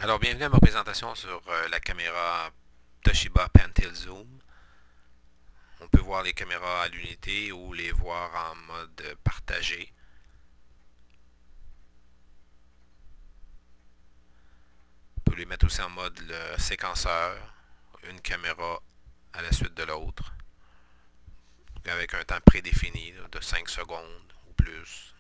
Alors, bienvenue à ma présentation sur la caméra Toshiba Pentel Zoom. On peut voir les caméras à l'unité ou les voir en mode partagé. On peut les mettre aussi en mode séquenceur, une caméra à la suite de l'autre, avec un temps prédéfini de 5 secondes ou plus.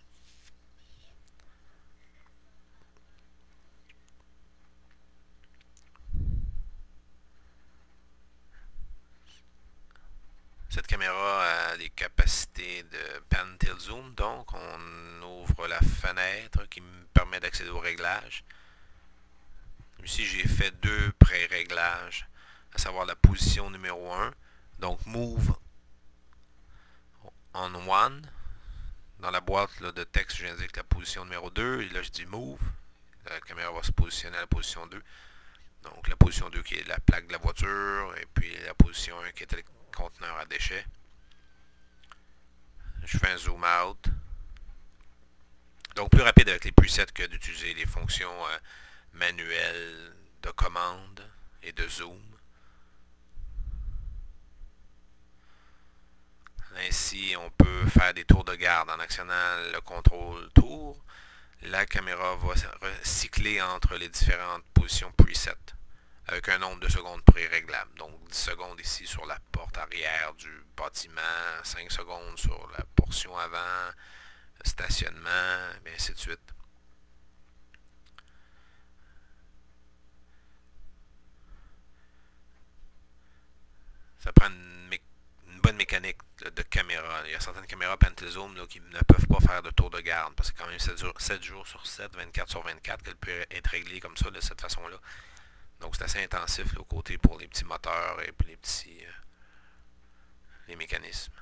Cette caméra a des capacités de pan tilt zoom, donc on ouvre la fenêtre qui me permet d'accéder aux réglages. Ici, j'ai fait deux pré-réglages, à savoir la position numéro 1, donc Move on One. Dans la boîte de texte, j'indique la position numéro 2, et là je dis Move. La caméra va se positionner à la position 2. Donc la position 2 qui est la plaque de la voiture, et puis la position 1 qui est le conteneur à déchets. Je fais un zoom out. Donc plus rapide avec les presets que d'utiliser les fonctions manuelles de commande et de zoom. Ainsi, on peut faire des tours de garde en actionnant le contrôle tour. La caméra va recycler entre les différentes positions preset avec un nombre de secondes pré-réglable. Donc 10 secondes ici sur la porte arrière du bâtiment, 5 secondes sur la portion avant, stationnement, et ainsi de suite. Ça prend une bonne mécanique de caméra. Il y a certaines caméras Pentel Zoom qui ne peuvent pas faire de tour de garde parce que c'est quand même 7 jours sur 7, 24 sur 24 qu'elle peut être réglée comme ça, de cette façon-là. Donc c'est assez intensif le côté pour les petits moteurs et pour les petits les mécanismes.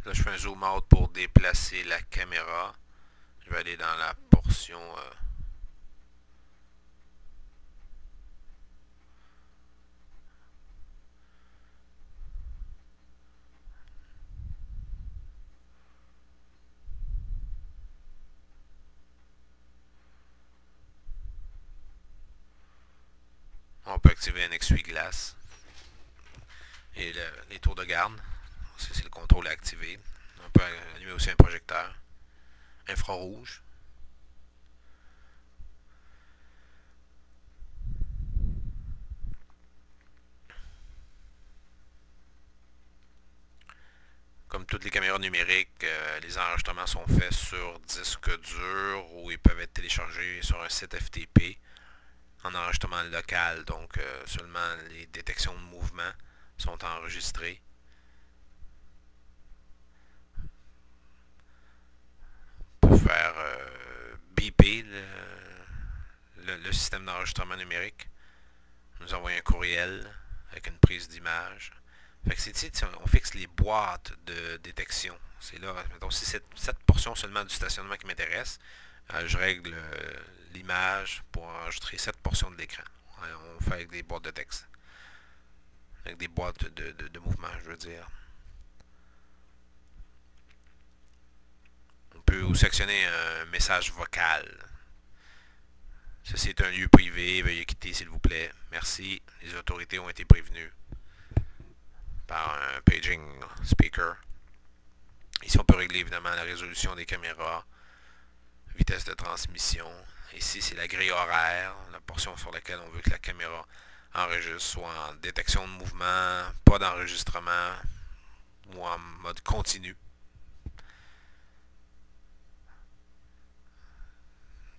Là, je fais un zoom out pour déplacer la caméra. Je vais aller dans la portion on peut activer un essuie-glace et les tours de garde. C'est le contrôle à activer. On peut allumer aussi un projecteur infrarouge. Comme toutes les caméras numériques, les enregistrements sont faits sur disque dur ou ils peuvent être téléchargés sur un site FTP en enregistrement local. Donc seulement les détections de mouvement sont enregistrées. On peut faire biper le système d'enregistrement numérique, nous envoyer un courriel avec une prise d'image. Fait que c'est ici on fixe les boîtes de détection. C'est là, mettons, c'est cette portion seulement du stationnement qui m'intéresse. Je règle l'image pour enregistrer cette portion de l'écran. On fait avec des boîtes de texte. Avec des boîtes de mouvement, je veux dire. On peut aussi actionner un message vocal. Ceci est un lieu privé, veuillez quitter s'il vous plaît. Merci, les autorités ont été prévenues par un paging speaker. Ici, on peut régler évidemment la résolution des caméras, vitesse de transmission. Ici, c'est la grille horaire, la portion sur laquelle on veut que la caméra enregistre, soit en détection de mouvement, pas d'enregistrement, ou en mode continu.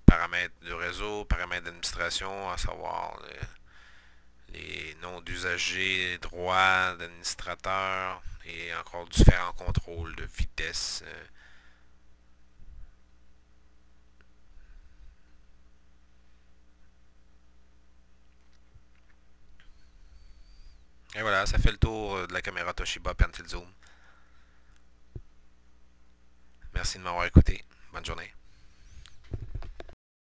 Paramètres de réseau, paramètres d'administration, à savoir les noms d'usagers, les droits d'administrateur et encore différents contrôles de vitesse. Et voilà, ça fait le tour de la caméra Toshiba Pentel Zoom. Merci de m'avoir écouté. Bonne journée.